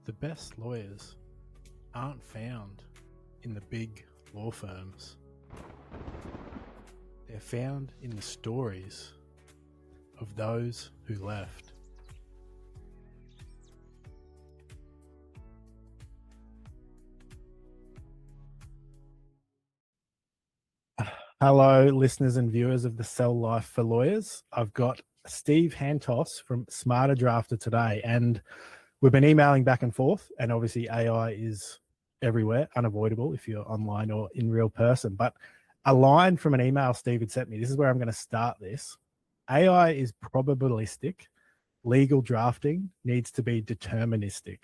The best lawyers aren't found in the big law firms. They're found in the stories of those who left. Hello, listeners and viewers of the Sell Life for Lawyers. I've got Steve Hantos from Smarter Drafter today, and we've been emailing back and forth, and obviously AI is everywhere, unavoidable if you're online or in real person. But a line from an email Steve had sent me, this is where I'm going to start this. AI is probabilistic. Legal drafting needs to be deterministic.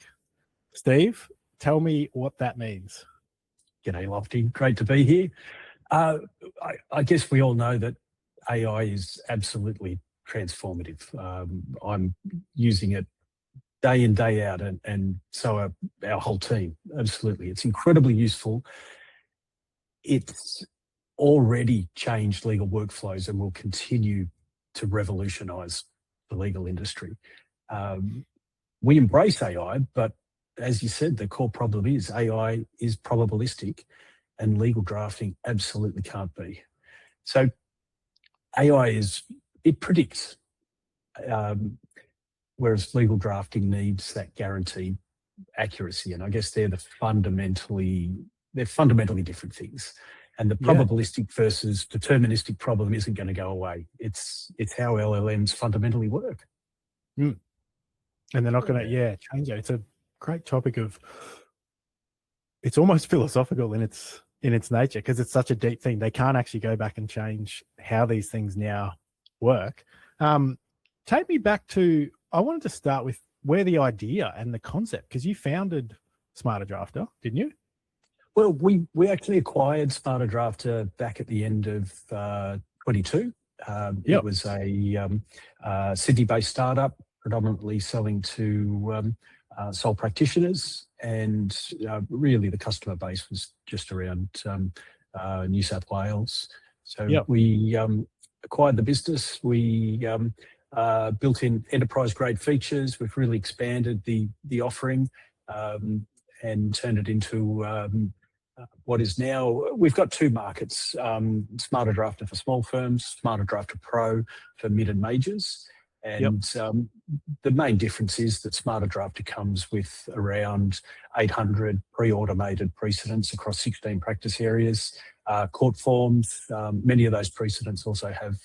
Steve, tell me what that means. G'day, Lofty. Great to be here. I guess we all know that AI is absolutely transformative. I'm using it day in, day out, and so are our whole team. Absolutely. It's incredibly useful. It's already changed legal workflows and will continue to revolutionise the legal industry. We embrace AI, but as you said, the core problem is AI is probabilistic and legal drafting absolutely can't be. So AI it predicts, whereas legal drafting needs that guaranteed accuracy. And I guess they're fundamentally different things. And the probabilistic versus deterministic problem isn't going to go away. It's how LLMs fundamentally work. And they're not going to change it. It's a great topic it's almost philosophical in its nature, because it's such a deep thing. They can't actually go back and change how these things now work. Take me back to, I wanted to start with where the idea and the concept, because you founded Smarter Drafter, didn't you? Well, we actually acquired Smarter Drafter back at the end of 22. It was a Sydney-based startup, predominantly selling to sole practitioners, and really the customer base was just around New South Wales. So we acquired the business. We built in enterprise-grade features. We've really expanded the offering and turned it into what is now, we've got two markets, Smarter Drafter for small firms, Smarter Drafter Pro for mid and majors. And the main difference is that Smarter Drafter comes with around 800 pre-automated precedents across 16 practice areas, court forms. Many of those precedents also have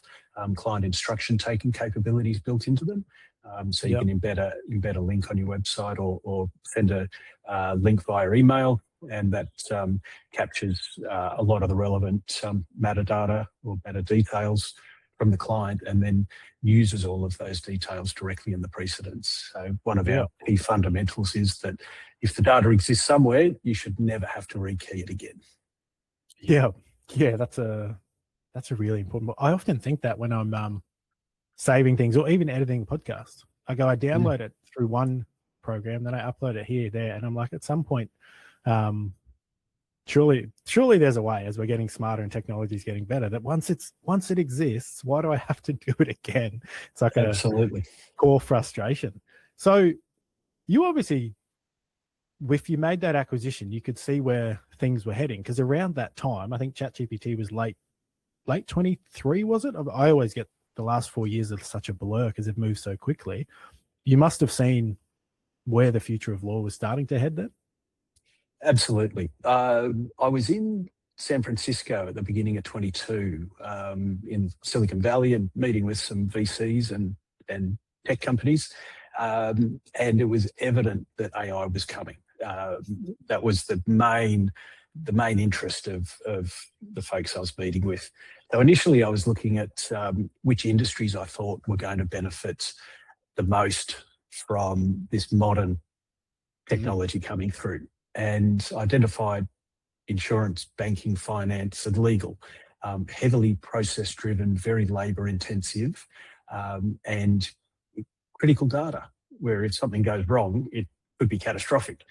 client instruction taking capabilities built into them. So you can embed a link on your website or send a link via email, and that captures a lot of the relevant metadata or meta details from the client, and then uses all of those details directly in the precedents. So one of our key fundamentals is that if the data exists somewhere, you should never have to rekey it again. Yeah, that's a really important. I often think that when I'm saving things or even editing a podcast, I download it through one program, then I upload it here, there, and I'm like, at some point, surely there's a way, as we're getting smarter and technology is getting better, that once it exists, why do I have to do it again? It's like absolutely a core frustration. So you obviously, if you made that acquisition, you could see where things were heading, because around that time, I think ChatGPT was late 23, was it? I always get the last 4 years of such a blur because it moves so quickly. You must have seen where the future of law was starting to head then? Absolutely. I was in San Francisco at the beginning of 22 in Silicon Valley, and meeting with some VCs and tech companies. And it was evident that AI was coming. That was the main interest of the folks I was meeting with. So initially I was looking at which industries I thought were going to benefit the most from this modern technology coming through, and identified insurance, banking, finance, and legal, heavily process-driven, very labour-intensive, and critical data, where if something goes wrong, it could be catastrophic.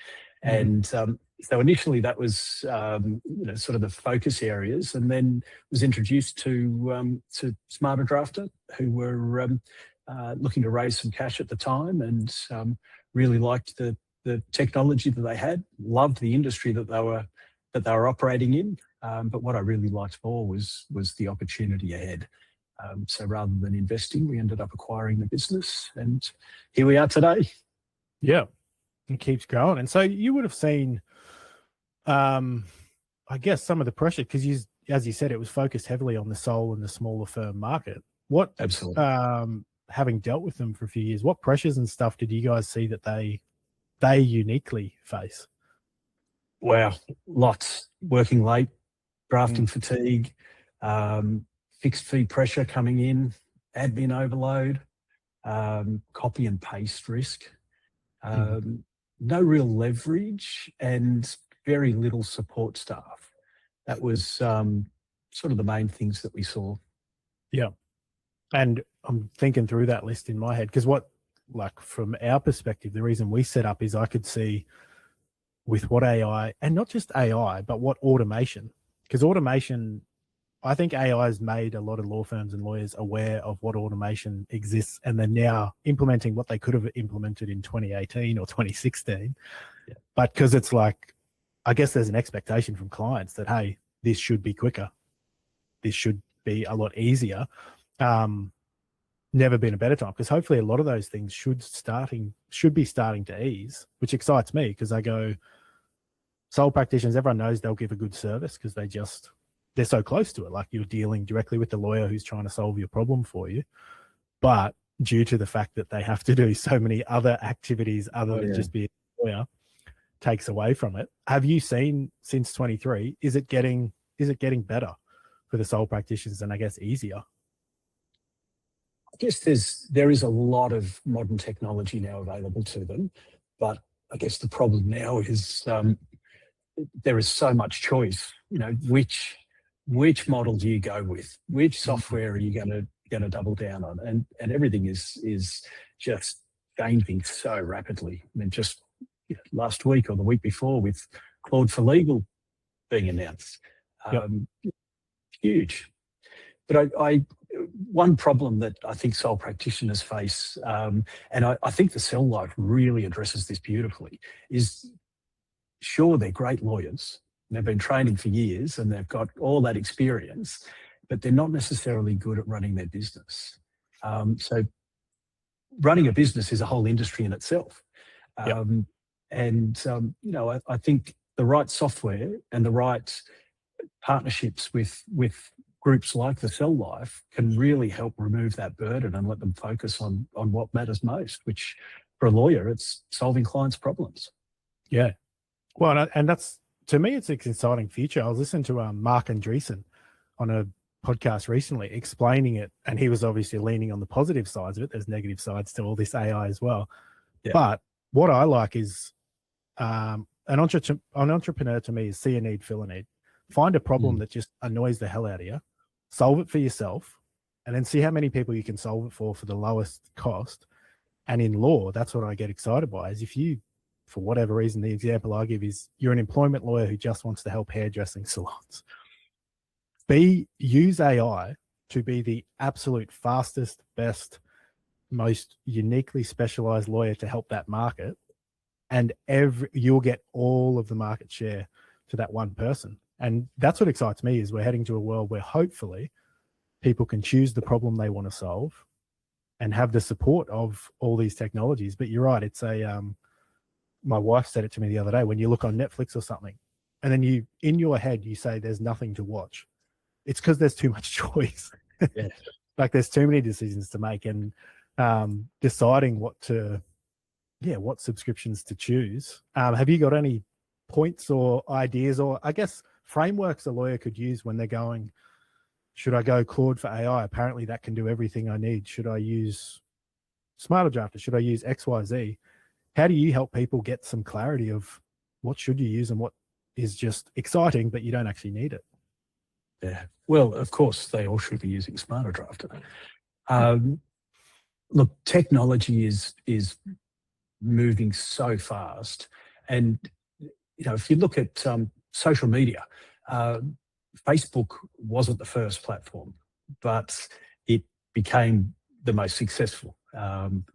And so initially that was sort of the focus areas, and then was introduced to Smarter Drafter, who were looking to raise some cash at the time, and really liked the the technology that they had, loved the industry that they were operating in. But what I really liked more was the opportunity ahead. So rather than investing, we ended up acquiring the business, and here we are today. Yeah, it keeps growing. And so you would have seen, I guess, some of the pressure, because as you said, it was focused heavily on the sole and the smaller firm market. What, Absolutely. Having dealt with them for a few years, what pressures and stuff did you guys see that they uniquely face? Wow, lots. Working late, drafting fatigue, fixed fee pressure coming in, admin overload, copy and paste risk, no real leverage, and very little support staff. That was sort of the main things that we saw. Yeah. And I'm thinking through that list in my head, because from our perspective, the reason we set up is I could see with what AI, and not just AI, but what automation, because automation, I think AI has made a lot of law firms and lawyers aware of what automation exists, and they're now implementing what they could have implemented in 2018 or 2016. Yeah. But because it's like, I guess there's an expectation from clients that, hey, this should be quicker. This should be a lot easier. Never been a better time, because hopefully a lot of those things should be starting to ease, which excites me, because I go, sole practitioners, everyone knows they'll give a good service because they're so close to it. Like, you're dealing directly with the lawyer who's trying to solve your problem for you. But due to the fact that they have to do so many other activities other than just be a lawyer, takes away from it. Have you seen since 23, is it getting better for the sole practitioners, and I guess easier? I guess there is a lot of modern technology now available to them, but I guess the problem now is there is so much choice. Which model do you go with? Which software are you going to double down on? And everything is just changing so rapidly. I mean, just last week or the week before, with Claude for Legal being announced, huge. But one problem that I think sole practitioners face, and I think the Cell Life really addresses this beautifully, is sure, they're great lawyers, and they've been training for years, and they've got all that experience, but they're not necessarily good at running their business. So running a business is a whole industry in itself. And I think the right software and the right partnerships with groups like the Cell Life can really help remove that burden and let them focus on what matters most, which for a lawyer, it's solving clients' problems. Yeah. Well, and that's, to me, it's an exciting future. I was listening to Mark Andreessen on a podcast recently explaining it, and he was obviously leaning on the positive sides of it. There's negative sides to all this AI as well. Yeah. But what I like is an entrepreneur to me is see a need, fill a need. Find a problem that just annoys the hell out of you, solve it for yourself, and then see how many people you can solve it for the lowest cost. And in law, that's what I get excited by, is if you, for whatever reason, the example I give is you're an employment lawyer who just wants to help hairdressing salons. Use AI to be the absolute fastest, best, most uniquely specialized lawyer to help that market. And you'll get all of the market share to that one person. And that's what excites me, is we're heading to a world where hopefully people can choose the problem they want to solve and have the support of all these technologies. But you're right. It's my wife said it to me the other day, when you look on Netflix or something, and then in your head, you say there's nothing to watch. It's because there's too much choice. Yeah. Like, there's too many decisions to make, and deciding what subscriptions to choose. Have you got any points or ideas, or I guess frameworks a lawyer could use when they're going, should I go Claude for AI? Apparently that can do everything I need. Should I use Smarter Drafter? Should I use XYZ? How do you help people get some clarity of what should you use and what is just exciting, but you don't actually need it? Yeah. Well, of course, they all should be using Smarter Drafter. Look, technology is moving so fast. And, if you look at social media, Facebook wasn't the first platform, but it became the most successful.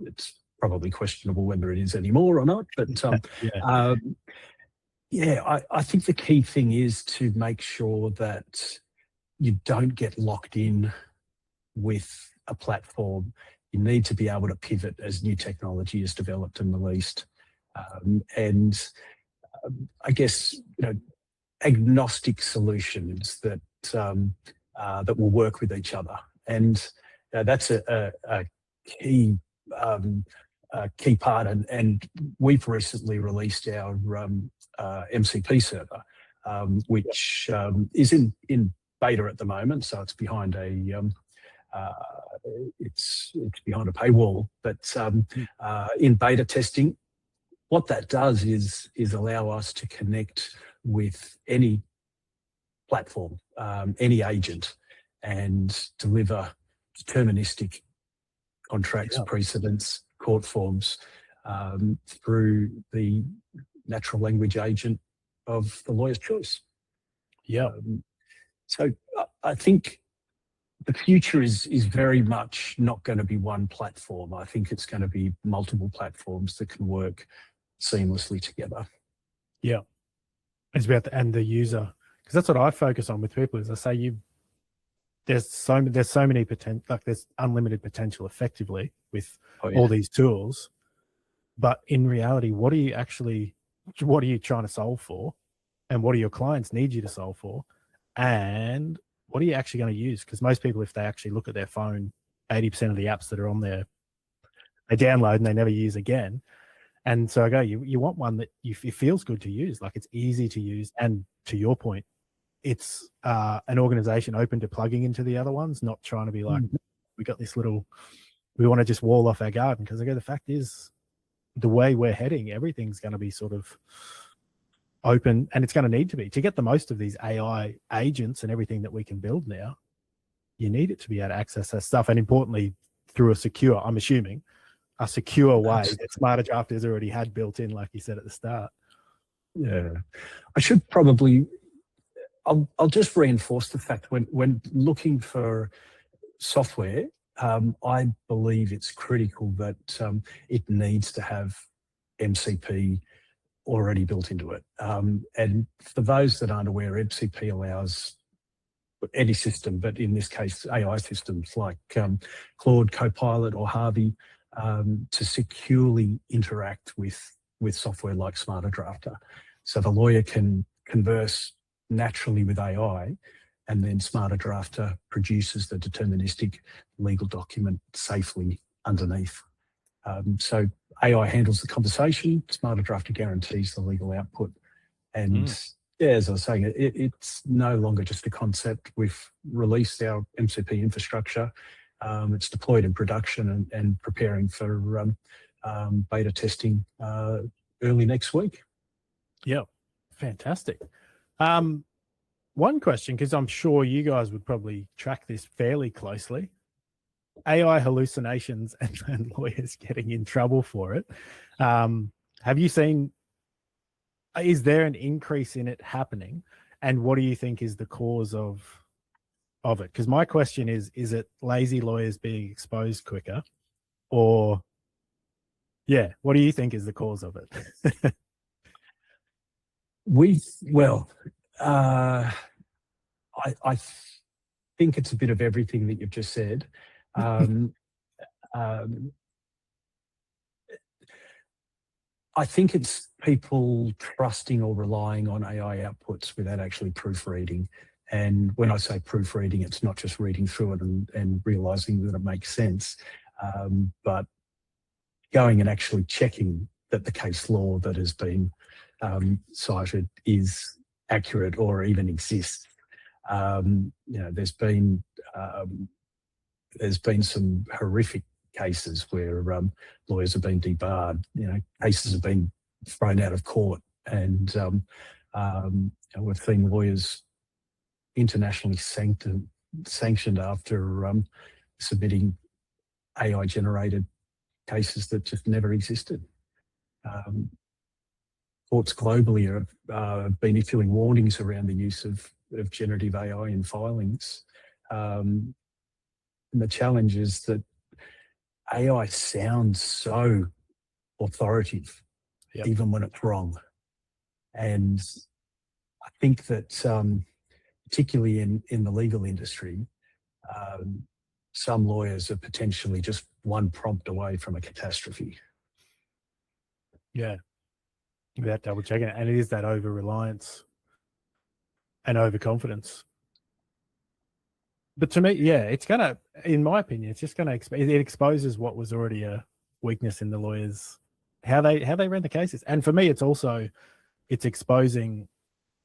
It's probably questionable whether it is anymore or not. But I think the key thing is to make sure that you don't get locked in with a platform. You need to be able to pivot as new technology is developed and released. I guess, agnostic solutions that that will work with each other, and that's a key key part. And we've recently released our MCP server, which is in beta at the moment, so it's behind it's behind a paywall, but in beta testing. What that does is allow us to connect with any platform, any agent, and deliver deterministic contracts, precedents, court forms through the natural language agent of the lawyer's choice. So I think the future is very much not going to be one platform. I think it's going to be multiple platforms that can work seamlessly together. It's about the user, because that's what I focus on with people. Is I say there's so many potential, like there's unlimited potential effectively with all these tools, but in reality, what are you trying to solve for, and what do your clients need you to solve for, and what are you actually going to use? Because most people, if they actually look at their phone, 80% of the apps that are on there, they download and they never use again. And so I go, you want one that it feels good to use, like it's easy to use. And to your point, it's an organization open to plugging into the other ones, not trying to be like, we got this little, we want to just wall off our garden. Because I go, the fact is, the way we're heading, everything's going to be sort of open, and it's going to need to be. To get the most of these AI agents and everything that we can build now, you need it to be able to access that stuff. And importantly, through a secure, I'm assuming, a secure way that Smarter Drafters already had built in, like you said at the start. I should probably, I'll just reinforce the fact when looking for software, I believe it's critical that it needs to have MCP already built into it. And for those that aren't aware, MCP allows any system, but in this case, AI systems like Claude, Copilot, or Harvey, to securely interact with software like Smarter Drafter. So the lawyer can converse naturally with AI, and then Smarter Drafter produces the deterministic legal document safely underneath. So AI handles the conversation, Smarter Drafter guarantees the legal output. And as I was saying, it's no longer just a concept. We've released our MCP infrastructure. It's deployed in production and preparing for beta testing early next week. Fantastic. One question, because I'm sure you guys would probably track this fairly closely. AI hallucinations and lawyers getting in trouble for it. Have you seen, is there an increase in it happening? And what do you think is the cause of it? Because my question is it lazy lawyers being exposed quicker? Or, what do you think is the cause of it? I think it's a bit of everything that you've just said. I think it's people trusting or relying on AI outputs without actually proofreading. And when I say proofreading, it's not just reading through it and realizing that it makes sense, but going and actually checking that the case law that has been cited is accurate or even exists. There's been some horrific cases where lawyers have been debarred. Cases have been thrown out of court, and we've seen lawyers internationally sanctioned after submitting AI-generated cases that just never existed. Courts globally have been issuing warnings around the use of generative AI in filings. And the challenge is that AI sounds so authoritative, even when it's wrong. And I think that particularly in the legal industry, some lawyers are potentially just one prompt away from a catastrophe. Yeah, without double checking it. And it is that over-reliance and overconfidence. But to me, yeah, it's going to, in my opinion, it's just going to, it exposes what was already a weakness in the lawyers, how they ran the cases. And for me, it's exposing,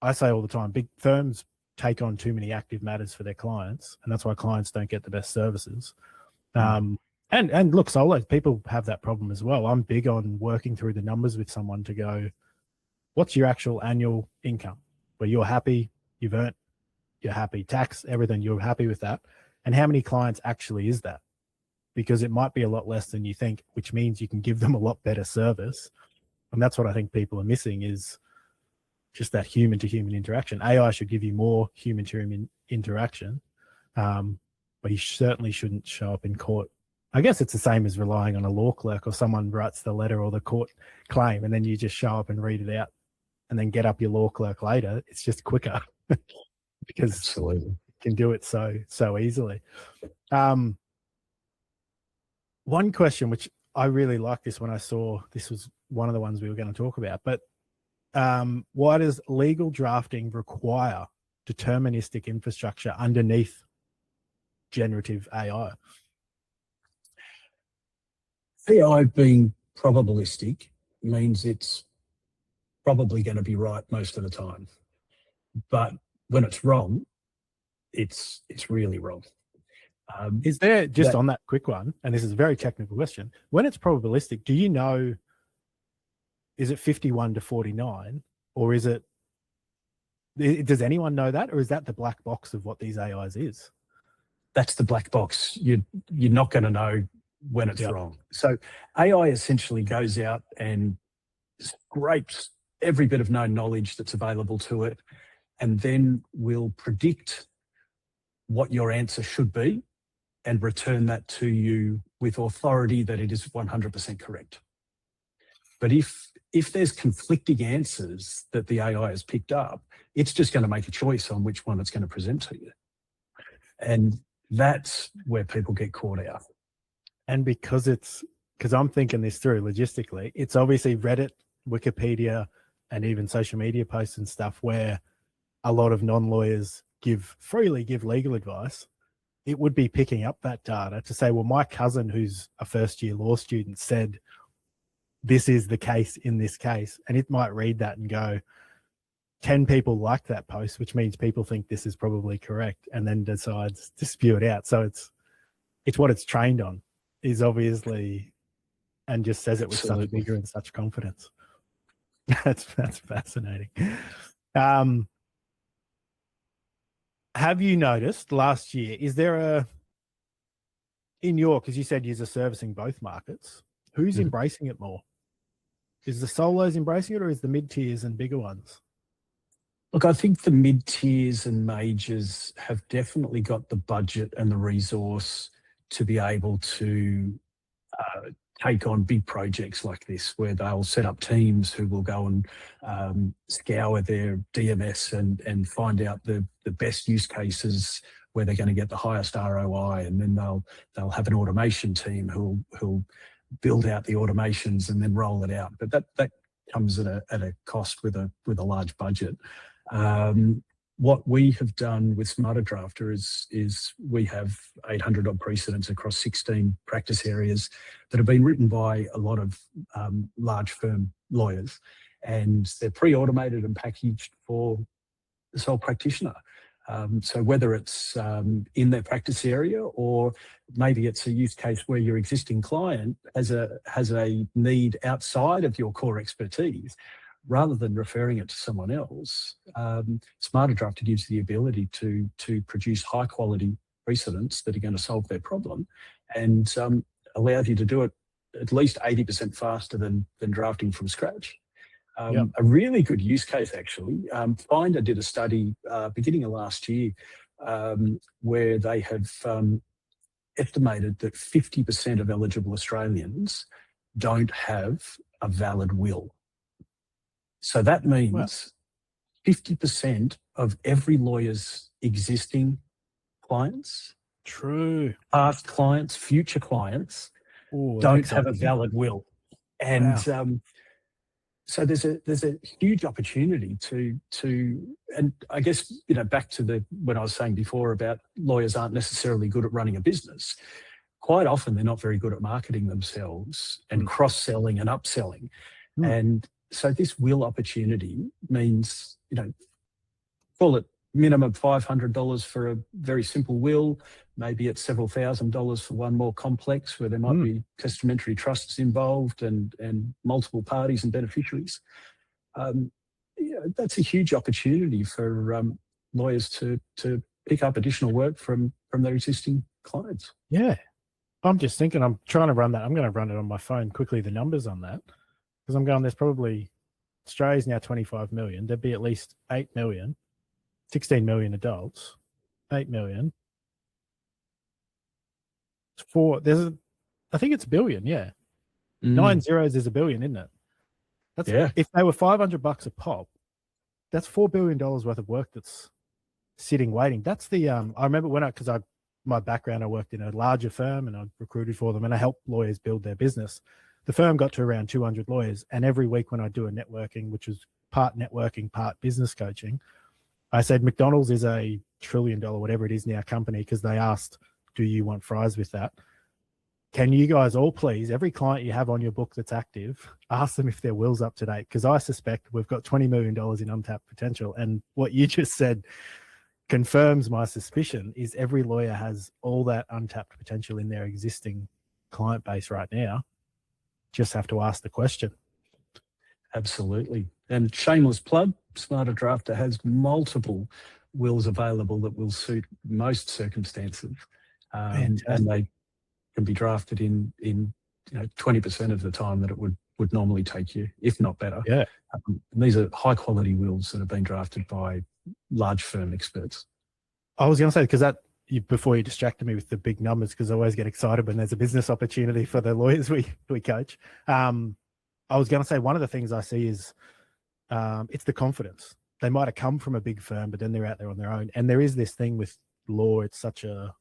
I say all the time, big firms take on too many active matters for their clients, and that's why clients don't get the best services. And look, solos, people have that problem as well. I'm big on working through the numbers with someone to go, what's your actual annual income where you're happy, you've earned, you're happy, tax, everything, you're happy with that. And how many clients actually is that? Because it might be a lot less than you think, which means you can give them a lot better service. And that's what I think people are missing, is just that human to human interaction. AI should give you more human to human interaction, but you certainly shouldn't show up in court. I guess it's the same as relying on a law clerk, or someone writes the letter or the court claim, and then you just show up and read it out and then get up your law clerk later. It's just quicker because Absolutely. you can do it so easily. One question, which I really liked this when I saw, this was one of the ones we were going to talk about, but why does legal drafting require deterministic infrastructure underneath generative AI? AI being probabilistic means it's probably going to be right most of the time. But when it's wrong, it's really wrong. Is there, just on that quick one, and this is a very technical question, when it's probabilistic, do you know, is it 51 to 49, or is it, does anyone know that, or is that the black box of what these AIs is? That's the black box. You're not going to know when it's wrong. So AI essentially goes out and scrapes every bit of known knowledge that's available to it, and then will predict what your answer should be and return that to you with authority that it is 100% correct. But if there's conflicting answers that the AI has picked up, it's just going to make a choice on which one it's going to present to you. And that's where people get caught out. And because I'm thinking this through logistically, it's obviously Reddit, Wikipedia, and even social media posts and stuff where a lot of non-lawyers freely give legal advice. It would be picking up that data to say, well, my cousin who's a first-year law student said this is the case in this case, and it might read that and go, 10 people like that post, which means people think this is probably correct, and then decides to spew it out. So it's what it's trained on, is obviously, and just says it with such vigor and such confidence. That's fascinating. Have you noticed last year, is there in your, because you said you're servicing both markets, who's embracing it more? Is the solos embracing it, or is the mid-tiers and bigger ones? Look, I think the mid-tiers and majors have definitely got the budget and the resource to be able to take on big projects like this, where they'll set up teams who will go and scour their DMS and find out the best use cases where they're going to get the highest ROI, and then they'll have an automation team who'll build out the automations and then roll it out. But that comes at a cost with a large budget. What we have done with Smarter Drafter is we have 800 odd precedents across 16 practice areas that have been written by a lot of large firm lawyers, and they're pre-automated and packaged for the sole practitioner. So whether it's in their practice area, or maybe it's a use case where your existing client has a need outside of your core expertise, rather than referring it to someone else, Smarter Drafter gives the ability to produce high quality precedents that are going to solve their problem, and allows you to do it at least 80% faster than drafting from scratch. A really good use case, actually. Finder did a study beginning of last year where they have estimated that 50% of eligible Australians don't have a valid will. So that means 50% of every lawyer's existing clients, True, past clients, future clients, don't have a valid will. And so there's a huge opportunity to and I guess, back to when I was saying before about lawyers aren't necessarily good at running a business. Quite often they're not very good at marketing themselves and cross-selling and upselling. And so this will opportunity means, call it minimum $500 for a very simple will. Maybe it's several $1,000s for one more complex where there might be testamentary trusts involved and multiple parties and beneficiaries. That's a huge opportunity for lawyers to pick up additional work from their existing clients. Yeah. I'm just thinking, I'm trying to run that. I'm going to run it on my phone quickly, the numbers on that, because I'm going, there's probably, Australia's now 25 million. There'd be at least 8 million, 16 million adults, 8 million. I think it's a billion, yeah. 9 zeros is a billion, isn't it? That's, if they were $500 a pop, that's $4 billion worth of work that's sitting waiting. That's the, I remember because my background, I worked in a larger firm and I recruited for them and I helped lawyers build their business. The firm got to around 200 lawyers. And every week when I do a networking, which was part networking, part business coaching, I said, McDonald's is a $1 trillion, whatever it is now, company, because they asked, do you want fries with that? Can you guys all please, every client you have on your book that's active, ask them if their will's up to date? Because I suspect we've got $20 million in untapped potential. And what you just said confirms my suspicion is every lawyer has all that untapped potential in their existing client base right now. Just have to ask the question. Absolutely. And shameless plug, Smarter Drafter has multiple wills available that will suit most circumstances. And they can be drafted in 20% of the time that it would normally take you, if not better. Yeah. And these are high quality wills that have been drafted by large firm experts. I was going to say, because before you distracted me with the big numbers, because I always get excited when there's a business opportunity for the lawyers we coach. I was going to say, one of the things I see is it's the confidence. They might have come from a big firm, but then they're out there on their own. And there is this thing with law. It's such a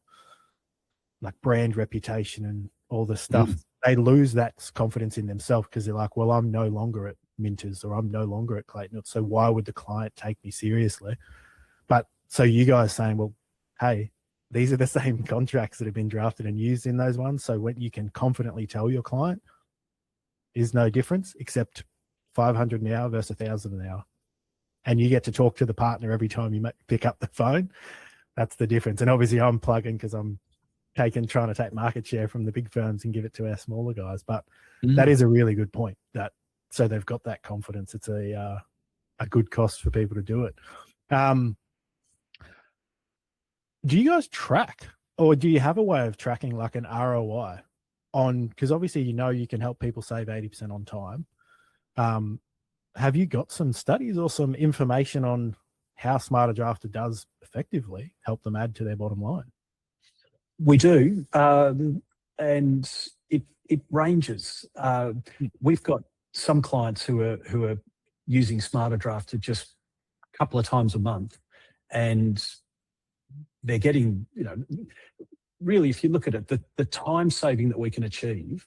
brand reputation and all this stuff. They lose that confidence in themselves because they're like, well, I'm no longer at Minters or I'm no longer at Clayton. So why would the client take me seriously? But so you guys saying, well, hey, these are the same contracts that have been drafted and used in those ones. So when you can confidently tell your client is no difference except 500 an hour versus 1,000 an hour. And you get to talk to the partner every time you pick up the phone. That's the difference. And obviously I'm plugging because I'm trying to take market share from the big firms and give it to our smaller guys. But that is a really good point. So they've got that confidence. It's a good cost for people to do it. Do you guys track, or do you have a way of tracking like an ROI on, because obviously you can help people save 80% on time. Have you got some studies or some information on how Smarter Drafter does effectively help them add to their bottom line? We do, and it ranges. We've got some clients who are using Smarter Drafter just a couple of times a month, and they're getting, really, if you look at it, the time saving that we can achieve,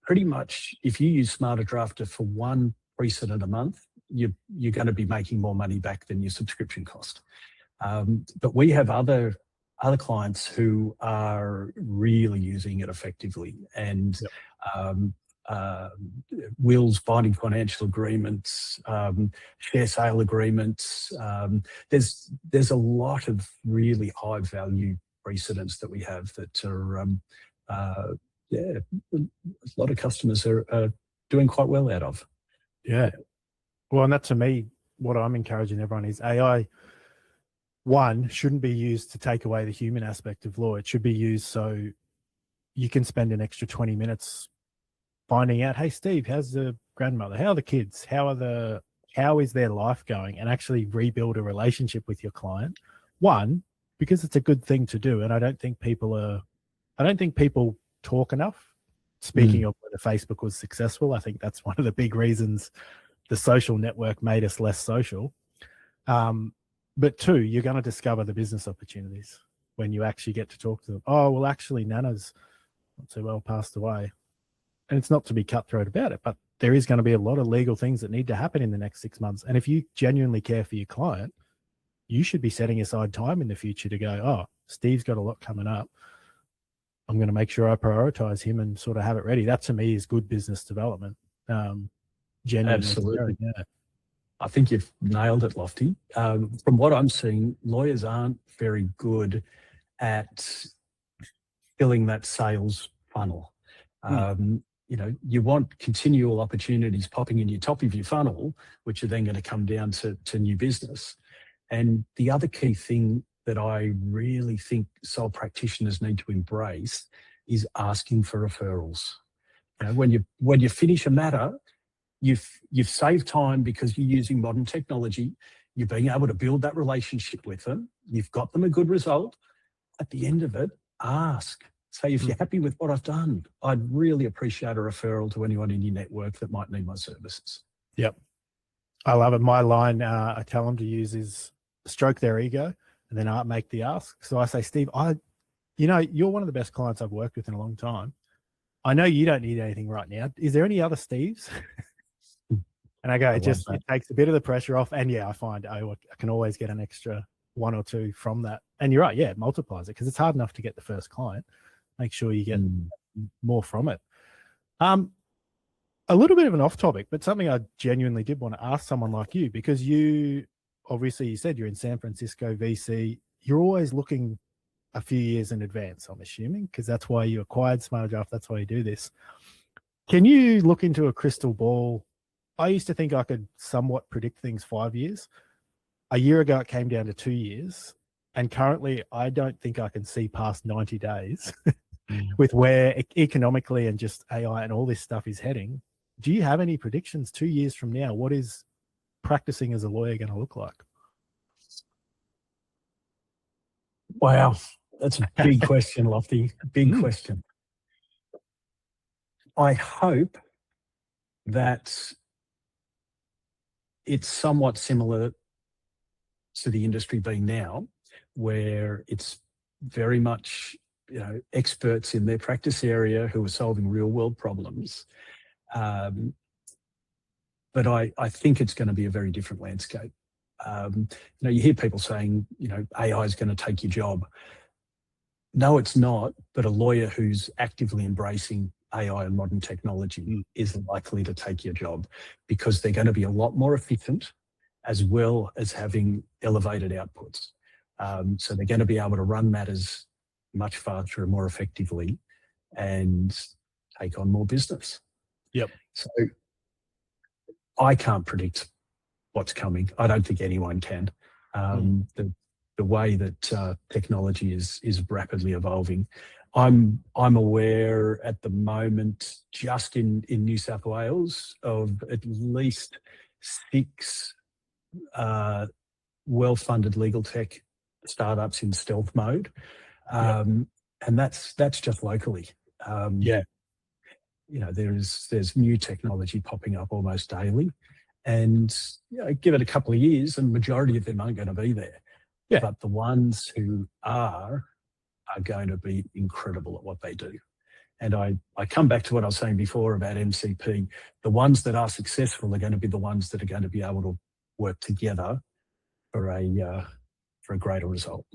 pretty much if you use Smarter Drafter for one precedent a month, you're going to be making more money back than your subscription cost. But we have other clients who are really using it effectively, and wills, binding financial agreements, share sale agreements. There's a lot of really high value precedents that we have that are, a lot of customers are doing quite well out of. Yeah. Well, and that to me, what I'm encouraging everyone is AI, one, shouldn't be used to take away the human aspect of law. It should be used so you can spend an extra 20 minutes finding out, hey, Steve, how's the grandmother? How are the kids? How is their life going? And actually rebuild a relationship with your client. One, because it's a good thing to do. And I don't think people are I don't think people talk enough. Speaking of whether Facebook was successful, I think that's one of the big reasons the social network made us less social. But two, you're going to discover the business opportunities when you actually get to talk to them. Oh, well, actually, Nana's not so well passed away. And it's not to be cutthroat about it, but there is going to be a lot of legal things that need to happen in the next 6 months. And if you genuinely care for your client, you should be setting aside time in the future to go, oh, Steve's got a lot coming up. I'm going to make sure I prioritize him and sort of have it ready. That to me is good business development. Genuinely. Absolutely. Yeah. I think you've nailed it, Lofty. From what I'm seeing, lawyers aren't very good at filling that sales funnel. You want continual opportunities popping in your top of your funnel, which are then going to come down to new business. And the other key thing that I really think sole practitioners need to embrace is asking for referrals. When you finish a matter, you've saved time because you're using modern technology. You're being able to build that relationship with them. You've got them a good result. At the end of it, ask. Say, if you're happy with what I've done, I'd really appreciate a referral to anyone in your network that might need my services. Yep. I love it. My line I tell them to use is stroke their ego and then make the ask. So I say, Steve, you're one of the best clients I've worked with in a long time. I know you don't need anything right now. Is there any other Steves? And I go, it takes a bit of the pressure off. And yeah, I find I can always get an extra one or two from that. And you're right. Yeah, it multiplies it because it's hard enough to get the first client. Make sure you get more from it. A little bit of an off topic, but something I genuinely did want to ask someone like you, because you said you're in San Francisco VC. You're always looking a few years in advance, I'm assuming, because that's why you acquired SmarterDraft. That's why you do this. Can you look into a crystal ball? I used to think I could somewhat predict things 5 years. A year ago, it came down to 2 years. And currently, I don't think I can see past 90 days with where economically and just AI and all this stuff is heading. Do you have any predictions 2 years from now? What is practicing as a lawyer going to look like? Wow, that's a big question, Lofty. Big question. I hope that it's somewhat similar to the industry being now, where it's very much experts in their practice area who are solving real world problems. But I think it's going to be a very different landscape. You hear people saying, AI is going to take your job. No, it's not. But a lawyer who's actively embracing AI and modern technology is likely to take your job because they're going to be a lot more efficient as well as having elevated outputs. So they're going to be able to run matters much faster and more effectively and take on more business. Yep. So I can't predict what's coming. I don't think anyone can. The way that technology is rapidly evolving. I'm aware at the moment, just in New South Wales, of at least 6 well-funded legal tech startups in stealth mode, and that's just locally. There's new technology popping up almost daily, and give it a couple of years, and majority of them aren't going to be there. Yeah. But the ones who are going to be incredible at what they do. And I come back to what I was saying before about MCP. The ones that are successful are going to be the ones that are going to be able to work together for a greater result.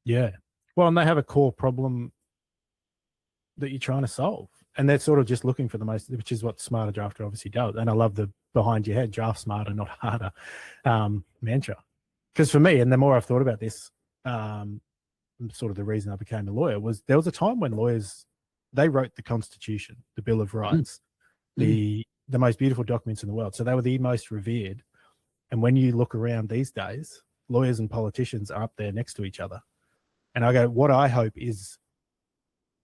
Yeah. Well, and they have a core problem that you're trying to solve. And they're sort of just looking for the most, which is what Smarter Drafter obviously does. And I love the behind your head, draft smarter, not harder mantra. Because for me, and the more I've thought about this, sort of the reason I became a lawyer was there was a time when lawyers, they wrote the Constitution, the Bill of Rights, the most beautiful documents in the world. So they were the most revered. And when you look around these days, lawyers and politicians are up there next to each other. And I go, what I hope is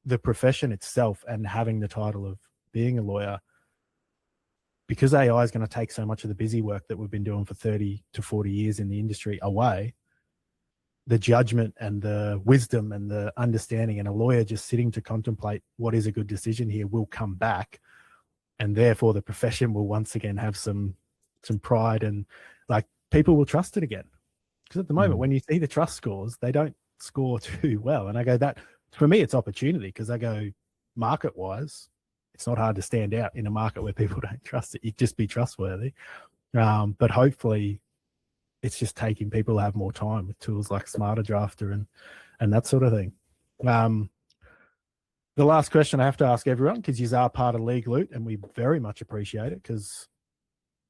the profession itself and having the title of being a lawyer, because AI is going to take so much of the busy work that we've been doing for 30 to 40 years in the industry away, the judgment and the wisdom and the understanding, and a lawyer just sitting to contemplate what is a good decision here will come back, and therefore the profession will once again have some pride, and like people will trust it again. Because at the moment, when you see the trust scores, they don't score too well. And I go, that for me, it's opportunity, because I go, market wise, it's not hard to stand out in a market where people don't trust it. You just be trustworthy. But hopefully it's just taking people to have more time with tools like Smarter Drafter and that sort of thing. The last question I have to ask everyone, because you are part of League Loot, and we very much appreciate it, because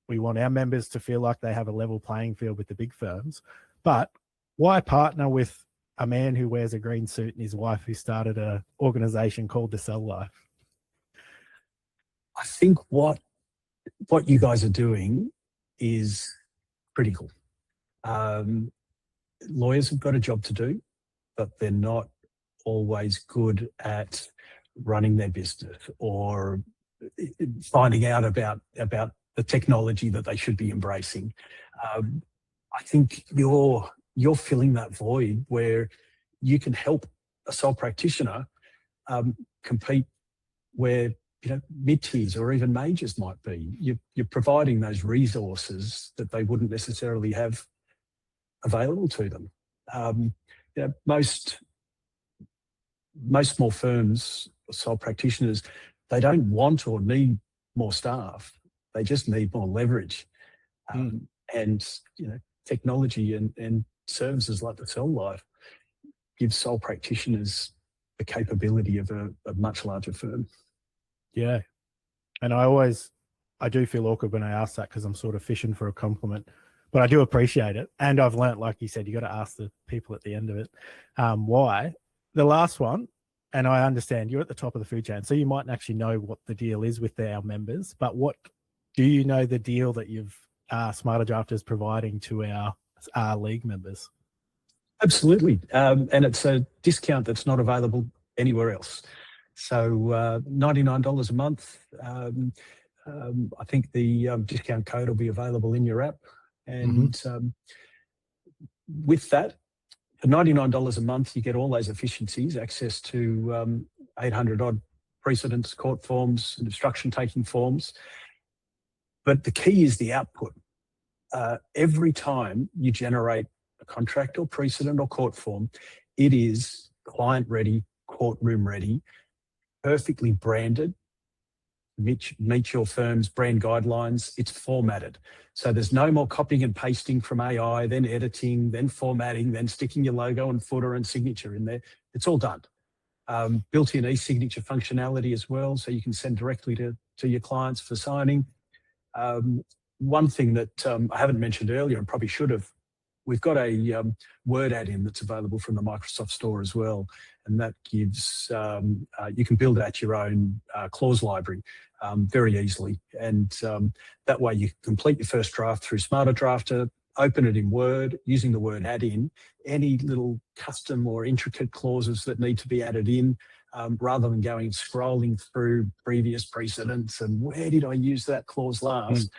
we want our members to feel like they have a level playing field with the big firms. But why partner with a man who wears a green suit and his wife who started an organization called The Cell Life? I think what you guys are doing is critical. Lawyers have got a job to do, but they're not always good at running their business or finding out about the technology that they should be embracing. I think you're filling that void where you can help a sole practitioner compete where mid-tiers or even majors might be. You're providing those resources that they wouldn't necessarily have available to them. Most small firms, sole practitioners, they don't want or need more staff. They just need more leverage. And technology and services like the Cell Life gives sole practitioners the capability of a much larger firm. Yeah. And I do feel awkward when I ask that, because I'm sort of fishing for a compliment, but I do appreciate it. And I've learnt, like you said, you got to ask the people at the end of it why. The last one, and I understand you're at the top of the food chain, so you might actually know what the deal is with our members, but what do you know the deal that you've Smarter Draft is providing to our league members? Absolutely. And it's a discount that's not available anywhere else. So $99 a month. I think the discount code will be available in your app. And with that, for $99 a month, you get all those efficiencies, access to 800 odd precedents, court forms, and instruction taking forms. But the key is the output. Every time you generate a contract or precedent or court form, it is client ready, courtroom ready, perfectly branded, meet your firm's brand guidelines. It's formatted. So there's no more copying and pasting from AI, then editing, then formatting, then sticking your logo and footer and signature in there. It's all done. Built-in e-signature functionality as well, so you can send directly to your clients for signing. One thing that I haven't mentioned earlier and probably should have, we've got a Word add-in that's available from the Microsoft Store as well, and that gives you can build out your own clause library very easily, and that way you complete your first draft through Smarter Drafter, open it in Word using the Word add-in. Any little custom or intricate clauses that need to be added in, rather than going scrolling through previous precedents and where did I use that clause last,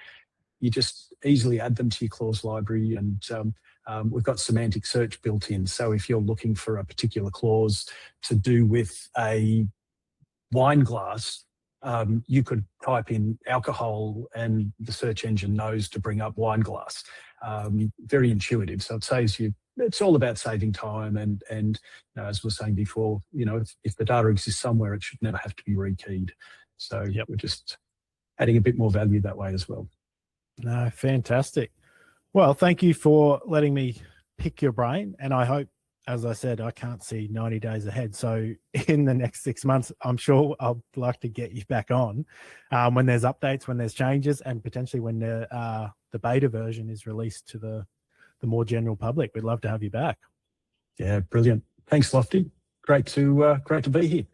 you just easily add them to your clause library. And we've got semantic search built in. So if you're looking for a particular clause to do with a wine glass, you could type in alcohol and the search engine knows to bring up wine glass. Very intuitive. So it saves you, it's all about saving time. And as we were saying before, if the data exists somewhere, it should never have to be rekeyed. So we're just adding a bit more value that way as well. No, fantastic. Well, thank you for letting me pick your brain. And I hope, as I said, I can't see 90 days ahead. So in the next 6 months, I'm sure I'll like to get you back on when there's updates, when there's changes, and potentially when the beta version is released to the more general public. We'd love to have you back. Yeah, brilliant. Thanks, Lofty. Great to be here.